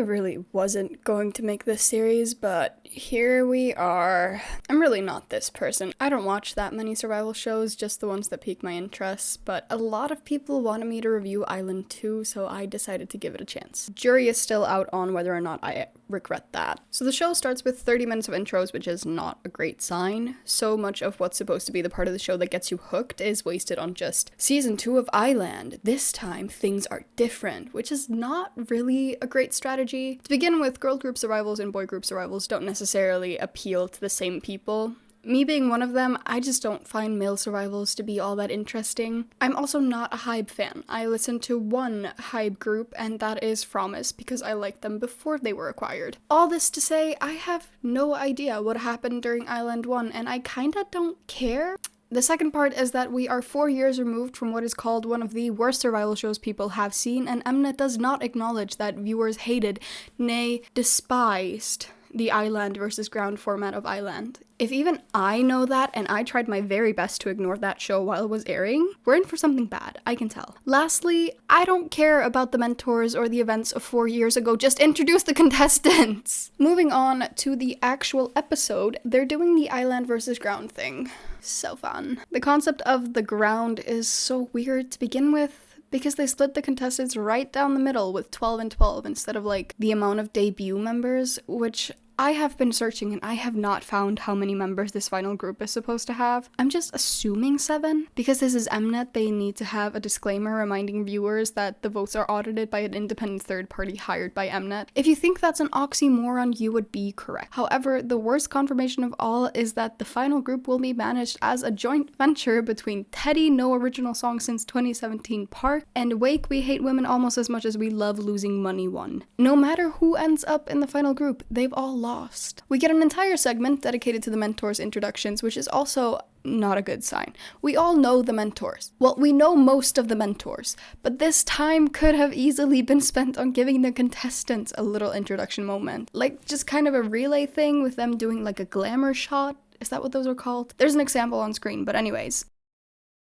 really wasn't going to make this series, but here we are. I'm really not this person. I don't watch that many survival shows, just the ones that pique my interests, but a lot of people wanted me to review Island 2, so I decided to give it a chance. Jury is still out on whether or not I regret that. So the show starts with 30 minutes of intros, which is not a great sign. So much of what's supposed to be the part of the show that gets you hooked is wasted on just season 2 of Island. This time, things are different, which is not really a great strategy. To begin with, girl group survivals and boy group survivals don't necessarily appeal to the same people. Me being one of them, I just don't find male survivals to be all that interesting. I'm also not a Hybe fan. I listen to one Hybe group, and that is Promise, because I liked them before they were acquired. All this to say, I have no idea what happened during Island 1, and I kinda don't care. The second part is that we are 4 years removed from what is called one of the worst survival shows people have seen, and Mnet does not acknowledge that viewers hated, nay, despised the Island versus ground format of Island. If even I know that, and I tried my very best to ignore that show while it was airing, we're in for something bad, I can tell. Lastly, I don't care about the mentors or the events of 4 years ago, just introduce the contestants! Moving on to the actual episode, they're doing the Island versus ground thing. So fun. The concept of the ground is so weird to begin with, because they split the contestants right down the middle with 12 and 12 instead of like the amount of debut members, which I have been searching and I have not found how many members this final group is supposed to have. I'm just assuming 7. Because this is Mnet, they need to have a disclaimer reminding viewers that the votes are audited by an independent third party hired by Mnet. If you think that's an oxymoron, you would be correct. However, the worst confirmation of all is that the final group will be managed as a joint venture between Teddy, No Original Song Since 2017 Park, and Wake, We Hate Women Almost As Much As We Love Losing Money One. No matter who ends up in the final group, they've all lost. We get an entire segment dedicated to the mentors' introductions, which is also not a good sign. We all know the mentors. Well, we know most of the mentors, but this time could have easily been spent on giving the contestants a little introduction moment. Like, just kind of a relay thing with them doing like a glamour shot. Is that what those are called? There's an example on screen, but anyways.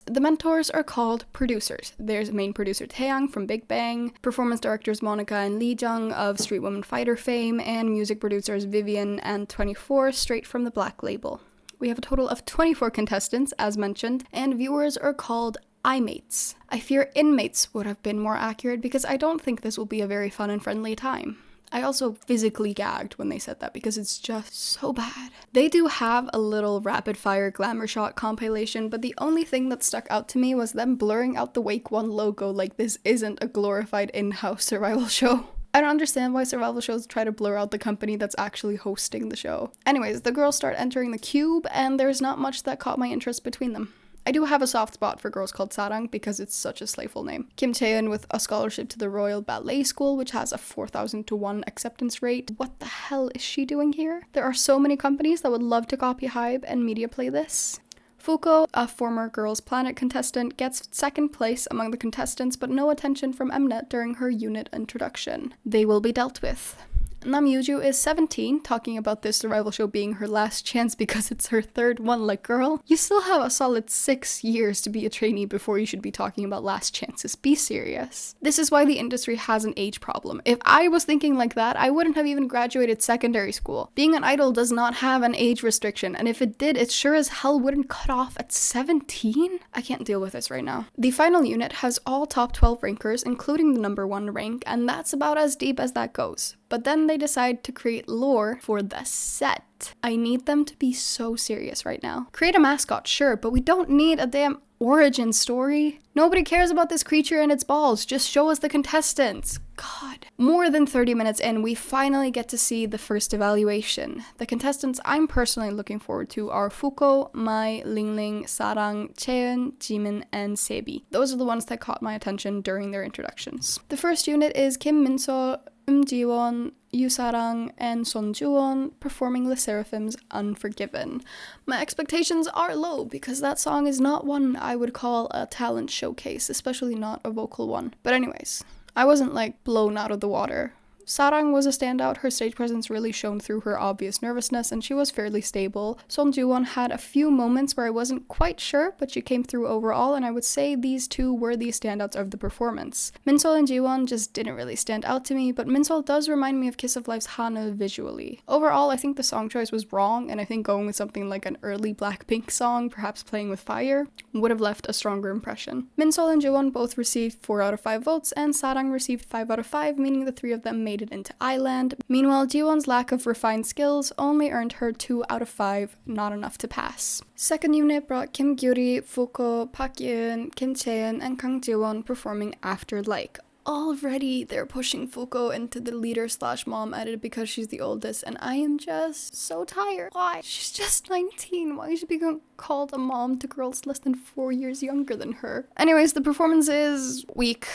The mentors are called producers. There's main producer Taeyang from Big Bang, performance directors Monica and Lee Jung of Street Woman Fighter fame, and music producers Vivian and 24 straight from the Black Label. We have a total of 24 contestants, as mentioned, and viewers are called I-mates. I fear inmates would have been more accurate because I don't think this will be a very fun and friendly time. I also physically gagged when they said that because it's just so bad. They do have a little rapid fire glamour shot compilation, but the only thing that stuck out to me was them blurring out the Wake 1 logo like this isn't a glorified in-house survival show. I don't understand why survival shows try to blur out the company that's actually hosting the show. Anyways, the girls start entering the cube, and there's not much that caught my interest between them. I do have a soft spot for girls called Sarang because it's such a slayful name. Kim Chaeun with a scholarship to the Royal Ballet School, which has a 4,000 to 1 acceptance rate. What the hell is she doing here? There are so many companies that would love to copy Hybe and media play this. Fuko, a former Girls Planet contestant, gets second place among the contestants, but no attention from Mnet during her unit introduction. They will be dealt with. Namyuju is 17, talking about this survival show being her last chance because it's her third one. Like, girl, you still have a solid 6 years to be a trainee before you should be talking about last chances. Be serious. This is why the industry has an age problem. If I was thinking like that, I wouldn't have even graduated secondary school. Being an idol does not have an age restriction, and if it did, it sure as hell wouldn't cut off at 17? I can't deal with this right now. The final unit has all top 12 rankers, including the number 1 rank, and that's about as deep as that goes. But then they decide to create lore for the set. I need them to be so serious right now. Create a mascot, sure, but we don't need a damn origin story. Nobody cares about this creature and its balls, just show us the contestants. God. More than 30 minutes in, we finally get to see the first evaluation. The contestants I'm personally looking forward to are Fuko, Mai, Lingling, Sarang, Chaeun, Jimin, and Sebi. Those are the ones that caught my attention during their introductions. The first unit is Kim Minso, Jiwon, Yusarang, and Son Juwon performing Le Seraphim's Unforgiven. My expectations are low because that song is not one I would call a talent showcase, especially not a vocal one. But anyways, I wasn't like blown out of the water. Sarang was a standout. Her stage presence really shone through her obvious nervousness, and she was fairly stable. Son Ju-won had a few moments where I wasn't quite sure, but she came through overall, and I would say these two were the standouts of the performance. Minsol and Ji-won just didn't really stand out to me, but Minsol does remind me of Kiss of Life's Hana visually. Overall, I think the song choice was wrong, and I think going with something like an early Blackpink song, perhaps Playing with Fire, would have left a stronger impression. Minsol and Ji-won both received 4 out of 5 votes, and Sarang received 5 out of 5, meaning the 3 of them made it into Island. Meanwhile, Ji-won's lack of refined skills only earned her 2 out of 5, not enough to pass. Second unit brought Kim Gyuri, Fuko, Park Yeon, Kim Chaeun, and Kang Ji-won performing After Like. Already they're pushing Fuko into the leader/mom edit because she's the oldest, and I am just so tired. Why? She's just 19. Why is she being called a mom to girls less than 4 years younger than her? Anyways, the performance is weak.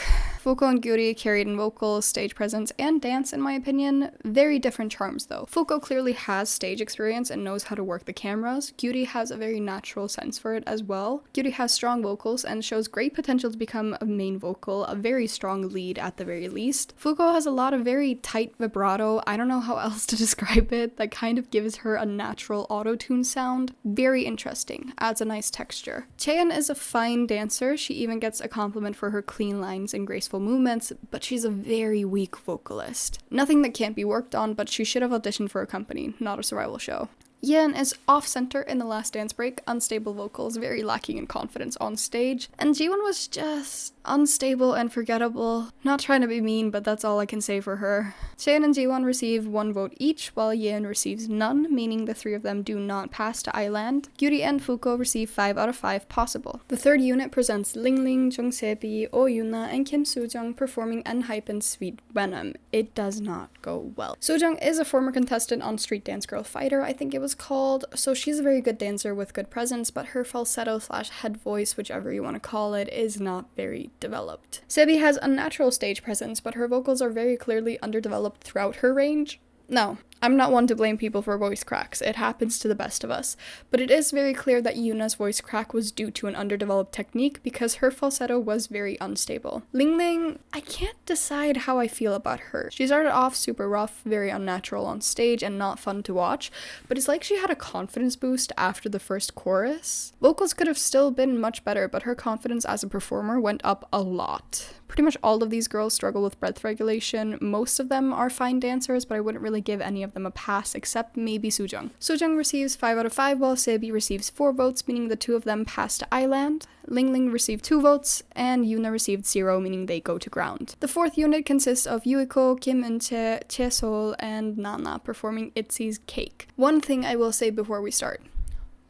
Fuko and Gyuri carried in vocals, stage presence, and dance, in my opinion. Very different charms, though. Fuko clearly has stage experience and knows how to work the cameras. Gyuri has a very natural sense for it as well. Gyuri has strong vocals and shows great potential to become a main vocal, a very strong lead at the very least. Fuko has a lot of very tight vibrato, I don't know how else to describe it, that kind of gives her a natural auto-tune sound. Very interesting, adds a nice texture. Chaeun is a fine dancer. She even gets a compliment for her clean lines and graceful movements, but she's a very weak vocalist. Nothing that can't be worked on, but she should have auditioned for a company, not a survival show. Yeon is off-center in the last dance break, unstable vocals, very lacking in confidence on stage, and Jiwon was just unstable and forgettable. Not trying to be mean, but that's all I can say for her. Chaeun and Jiwon receive 1 vote each, while Yeon receives none, meaning the 3 of them do not pass to Island. Gyuri and Fuko receive 5 out of 5 possible. The third unit presents Lingling, Jung Se-bi, Oh Yuna, and Kim Soo-jung performing Enhypen's Sweet Venom. It does not go well. Soo-jung is a former contestant on Street Dance Girl Fighter, I think it was called, so she's a very good dancer with good presence, but her falsetto/head voice, whichever you want to call it, is not very developed. Se-bi has a natural stage presence, but her vocals are very clearly underdeveloped throughout her range. No, I'm not one to blame people for voice cracks, it happens to the best of us, but it is very clear that Yuna's voice crack was due to an underdeveloped technique because her falsetto was very unstable. Lingling, I can't decide how I feel about her. She started off super rough, very unnatural on stage, and not fun to watch, but it's like she had a confidence boost after the first chorus. Vocals could have still been much better, but her confidence as a performer went up a lot. Pretty much all of these girls struggle with breath regulation. Most of them are fine dancers, but I wouldn't really give any of them a pass, except maybe Soo-jung. Soo-jung receives 5 out of 5, while Se-bi receives 4 votes, meaning the 2 of them pass to Island. Lingling received 2 votes, and Yuna received 0, meaning they go to ground. The fourth unit consists of Yuiko, Kim Eun-chae, Chae-sol, and Nana performing ITZY's Cake. One thing I will say before we start.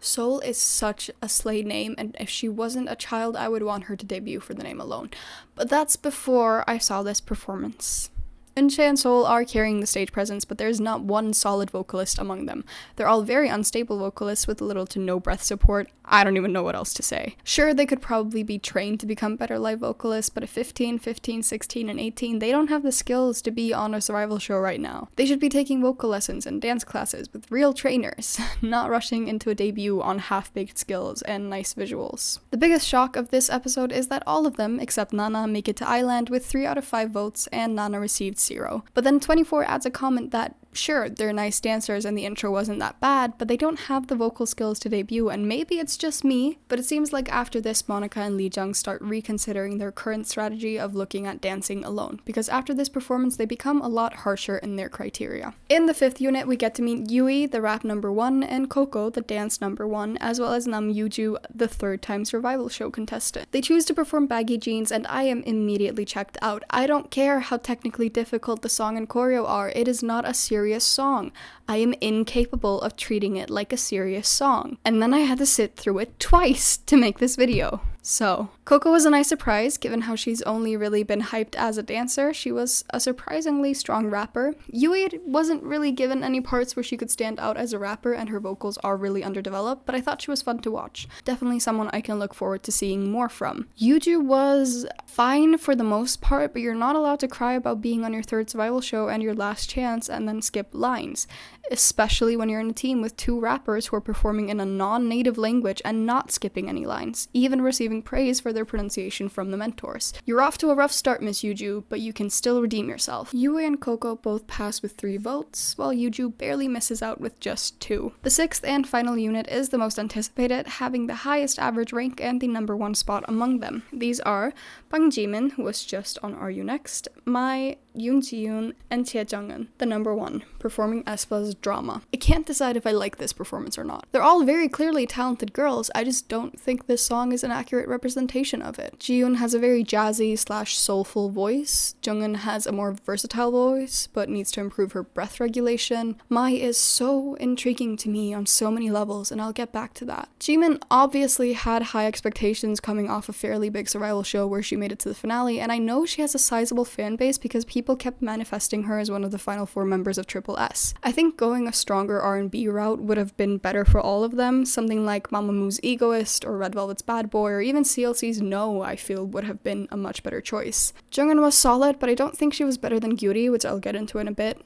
Sol is such a slay name, and if she wasn't a child, I would want her to debut for the name alone. But that's before I saw this performance. Eun-chae and Sol are carrying the stage presence, but there's not one solid vocalist among them. They're all very unstable vocalists with little to no breath support. I don't even know what else to say. Sure, they could probably be trained to become better live vocalists, but at 15, 16, and 18, they don't have the skills to be on a survival show right now. They should be taking vocal lessons and dance classes with real trainers, not rushing into a debut on half-baked skills and nice visuals. The biggest shock of this episode is that all of them, except Nana, make it to Island with 3 out of 5 votes, and Nana received 0. But then 24 adds a comment that, sure, they're nice dancers and the intro wasn't that bad, but they don't have the vocal skills to debut, and maybe it's just me, but it seems like after this, Monica and Lee Jung start reconsidering their current strategy of looking at dancing alone, because after this performance, they become a lot harsher in their criteria. In the 5th unit, we get to meet Yui, the rap number 1, and Coco, the dance number 1, as well as Nam Yuju, the 3rd-time survival show contestant. They choose to perform Baggy Jeans, and I am immediately checked out. I don't care how technically difficult the song and choreo are, it is not a serious song. I am incapable of treating it like a serious song. And then I had to sit through it twice to make this video. So, Coco was a nice surprise, given how she's only really been hyped as a dancer. She was a surprisingly strong rapper. Yui wasn't really given any parts where she could stand out as a rapper, and her vocals are really underdeveloped, but I thought she was fun to watch. Definitely someone I can look forward to seeing more from. Yuju was fine for the most part, but you're not allowed to cry about being on your 3rd survival show and your last chance and then skip lines. Especially when you're in a team with 2 rappers who are performing in a non-native language and not skipping any lines, even receiving receiving praise for their pronunciation from the mentors. You're off to a rough start, Miss Yuju, but you can still redeem yourself. Yui and Coco both pass with 3 votes, while Yuju barely misses out with just 2. The 6th and final unit is the most anticipated, having the highest average rank and the number 1 spot among them. These are Bang Jimin, who was just on Are You Next, Mai, Yoon Ji-yoon, and Chie Jung-eun, the number 1, performing aespa's Drama. I can't decide if I like this performance or not. They're all very clearly talented girls, I just don't think this song is an accurate representation of it. Ji-yoon has a very jazzy / soulful voice, Jung-eun has a more versatile voice, but needs to improve her breath regulation. Mai is so intriguing to me on so many levels, and I'll get back to that. Jimin obviously had high expectations coming off a fairly big survival show where she made it to the finale, and I know she has a sizable fan base because people kept manifesting her as one of the final 4 members of Triple S. I think going a stronger R&B route would have been better for all of them, something like Mamamoo's Egoist or Red Velvet's Bad Boy or even CLC's No, I feel would have been a much better choice. Jungin was solid, but I don't think she was better than Gyuri, which I'll get into in a bit.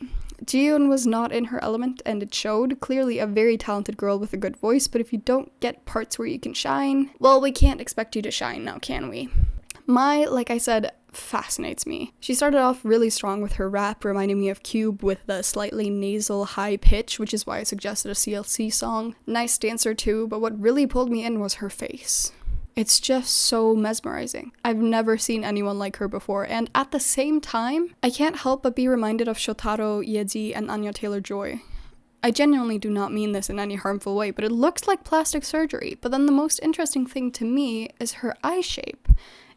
Jiyoon was not in her element, and it showed. Clearly a very talented girl with a good voice, but if you don't get parts where you can shine, well, we can't expect you to shine now, can we? Mai, like I said, fascinates me. She started off really strong with her rap, reminding me of Cube with the slightly nasal high pitch, which is why I suggested a CLC song. Nice dancer too, but what really pulled me in was her face. It's just so mesmerizing. I've never seen anyone like her before, and at the same time, I can't help but be reminded of Shotaro, Yeji, and Anya Taylor-Joy. I genuinely do not mean this in any harmful way, but it looks like plastic surgery. But then the most interesting thing to me is her eye shape.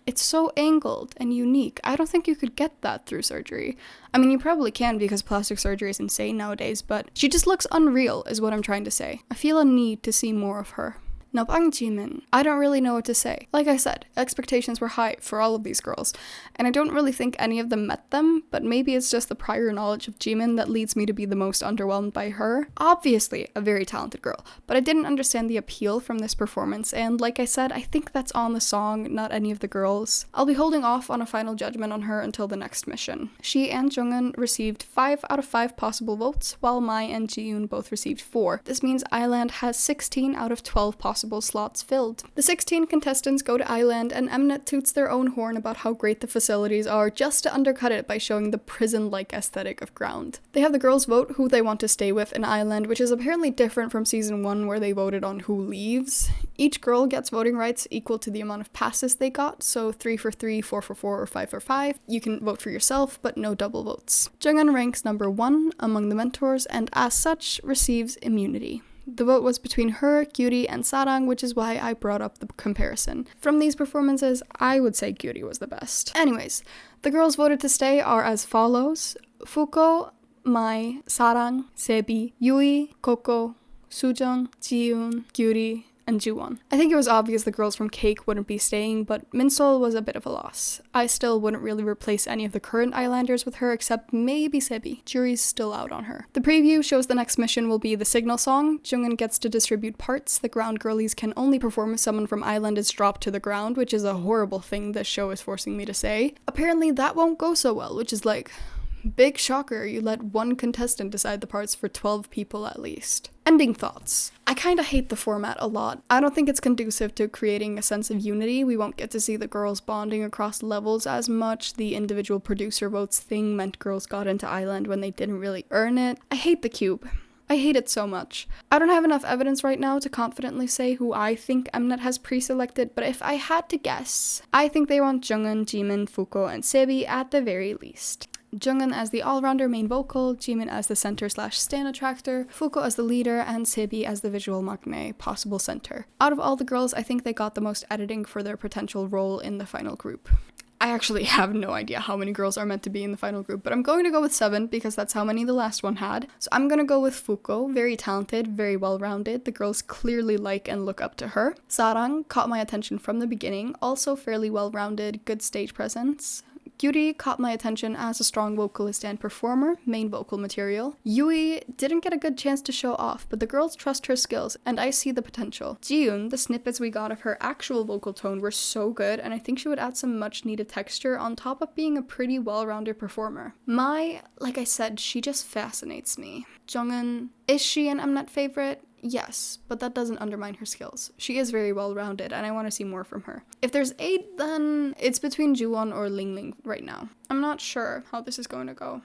It's so angled and unique. I don't think you could get that through surgery. I mean, you probably can because plastic surgery is insane nowadays, but she just looks unreal is what I'm trying to say. I feel a need to see more of her. Now, Bang Jimin, I don't really know what to say. Like I said, expectations were high for all of these girls, and I don't really think any of them met them, but maybe it's just the prior knowledge of Jimin that leads me to be the most underwhelmed by her. Obviously, a very talented girl, but I didn't understand the appeal from this performance, and like I said, I think that's on the song, not any of the girls. I'll be holding off on a final judgment on her until the next mission. She and Jungin received 5 out of 5 possible votes, while Mai and Jiyoon both received 4. This means Island has 16 out of 12 possible slots filled. The 16 contestants go to Island, and Mnet toots their own horn about how great the facilities are just to undercut it by showing the prison-like aesthetic of Ground. They have the girls vote who they want to stay with in Island, which is apparently different from season 1 where they voted on who leaves. Each girl gets voting rights equal to the amount of passes they got, so 3 for 3, 4 for 4, or 5 for 5. You can vote for yourself, but no double votes. Jungin ranks number 1 among the mentors, and as such, receives immunity. The vote was between her, Gyuri, and Sarang, which is why I brought up the comparison. From these performances, I would say Gyuri was the best. Anyways, the girls voted to stay are as follows: Fuko, Mai, Sarang, Sebi, Yui, Coco, Sujung, Jiyoon, Gyuri, and Juwon. I think it was obvious the girls from Cake wouldn't be staying, but Minsol was a bit of a loss. I still wouldn't really replace any of the current Islanders with her except maybe Sebi. Jury's still out on her. The preview shows the next mission will be the Signal song. Jungin gets to distribute parts. The ground girlies can only perform if someone from Island is dropped to the ground, which is a horrible thing this show is forcing me to say. Apparently that won't go so well, which is like, big shocker, you let one contestant decide the parts for 12 people at least. Ending thoughts. I kinda hate the format a lot. I don't think it's conducive to creating a sense of unity. We won't get to see the girls bonding across levels as much. The individual producer votes thing meant girls got into Island when they didn't really earn it. I hate the cube. I hate it so much. I don't have enough evidence right now to confidently say who I think Mnet has pre-selected, but if I had to guess, I think they want Jungin, Jimin, Fuko, and Sebi at the very least. Jungin as the all-rounder main vocal, Jimin as the center/stan attractor, Fuko as the leader, and Sebi as the visual maknae, possible center. Out of all the girls, I think they got the most editing for their potential role in the final group. I actually have no idea how many girls are meant to be in the final group, but I'm going to go with 7 because that's how many the last one had. So I'm going to go with Fuko, very talented, very well-rounded. The girls clearly like and look up to her. Sarang caught my attention from the beginning, also fairly well-rounded, good stage presence. Gyuri caught my attention as a strong vocalist and performer, main vocal material. Yui didn't get a good chance to show off, but the girls trust her skills, and I see the potential. Jiyoon, the snippets we got of her actual vocal tone were so good, and I think she would add some much needed texture on top of being a pretty well-rounded performer. Mai, like I said, she just fascinates me. Jungin, is she an Mnet favorite? Yes, but that doesn't undermine her skills. She is very well-rounded, and I want to see more from her. If there's 8, then it's between Juwon or Ling Ling right now. I'm not sure how this is going to go.